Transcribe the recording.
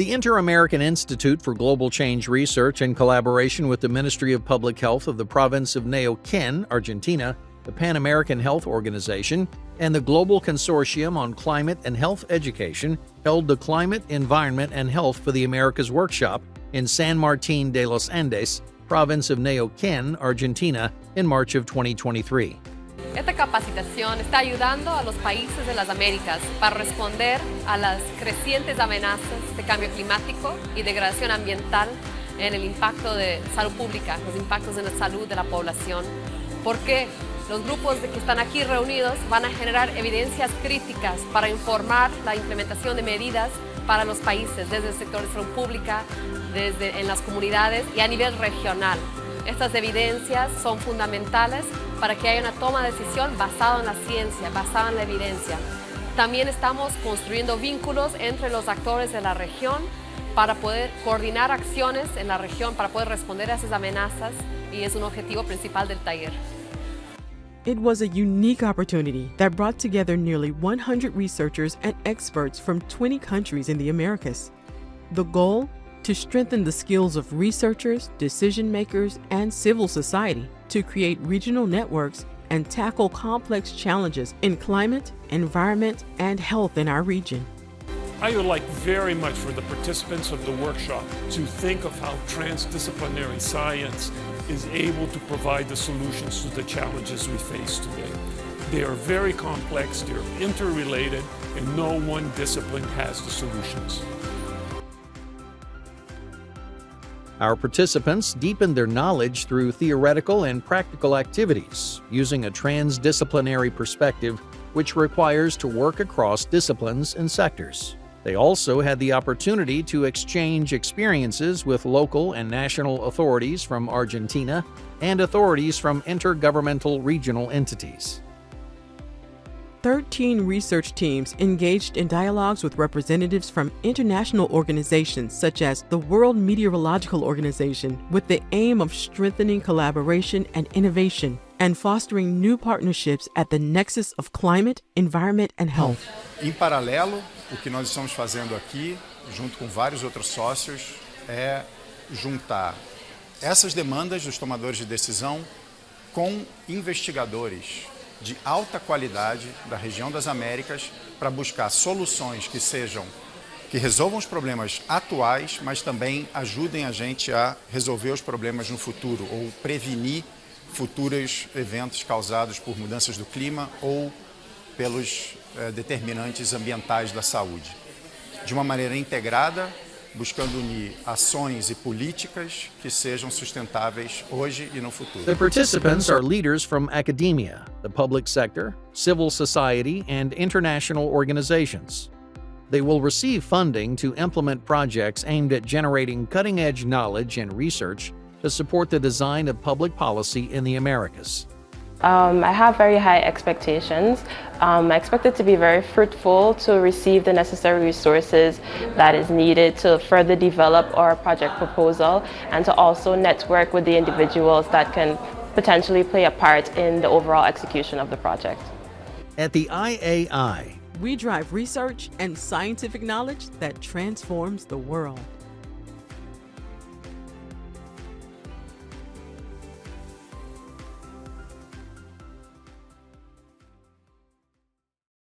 The Inter-American Institute for Global Change Research, in collaboration with the Ministry of Public Health of the province of Neuquén, Argentina, the Pan American Health Organization, and the Global Consortium on Climate and Health Education, held the Climate, Environment, and Health for the Americas workshop in San Martín de los Andes, province of Neuquén, Argentina, in March of 2023. Esta capacitación está ayudando a los países de las Américas para responder a las crecientes amenazas de cambio climático y degradación ambiental en el impacto de salud pública, los impactos en la salud de la población, porque los grupos que están aquí reunidos van a generar evidencias críticas para informar la implementación de medidas para los países, desde el sector de salud pública, desde en las comunidades y a nivel regional. Estas evidencias son fundamentales para que haya una toma de decisión basada en la ciencia, basada en la evidencia. También estamos construyendo vínculos entre los actores de la región para poder coordinar acciones en la región, para poder responder a esas amenazas, y es un objetivo principal del taller. It was a unique opportunity that brought together nearly 100 researchers and experts from 20 countries in the Americas. The goal? To strengthen the skills of researchers, decision makers, and civil society to create regional networks and tackle complex challenges in climate, environment, and health in our region. I would like very much for the participants of the workshop to think of how transdisciplinary science is able to provide the solutions to the challenges we face today. They are very complex, they're interrelated, and no one discipline has the solutions. Our participants deepened their knowledge through theoretical and practical activities, using a transdisciplinary perspective which requires to work across disciplines and sectors. They also had the opportunity to exchange experiences with local and national authorities from Argentina and authorities from intergovernmental regional entities. 13 research teams engaged in dialogues with representatives from international organizations such as the World Meteorological Organization, with the aim of strengthening collaboration and innovation and fostering new partnerships at the nexus of climate, environment, and health. Em paralelo, o que nós estamos fazendo aqui, junto com vários outros sócios, é juntar essas demandas dos tomadores de decisão com investigadores de alta qualidade da região das Américas para buscar soluções que resolvam os problemas atuais, mas também ajudem a gente a resolver os problemas no futuro ou prevenir futuros eventos causados por mudanças do clima ou pelos determinantes ambientais da saúde. De uma maneira integrada, buscando unir ações e políticas que sejam sustentáveis hoje e no futuro. The participants are leaders from academia, the public sector, civil society, and international organizations. They will receive funding to implement projects aimed at generating cutting-edge knowledge and research to support the design of public policy in the Americas. I have very high expectations. I expect it to be very fruitful, to receive the necessary resources that is needed to further develop our project proposal, and to also network with the individuals that can potentially play a part in the overall execution of the project. At the IAI, We drive research and scientific knowledge that transforms the world.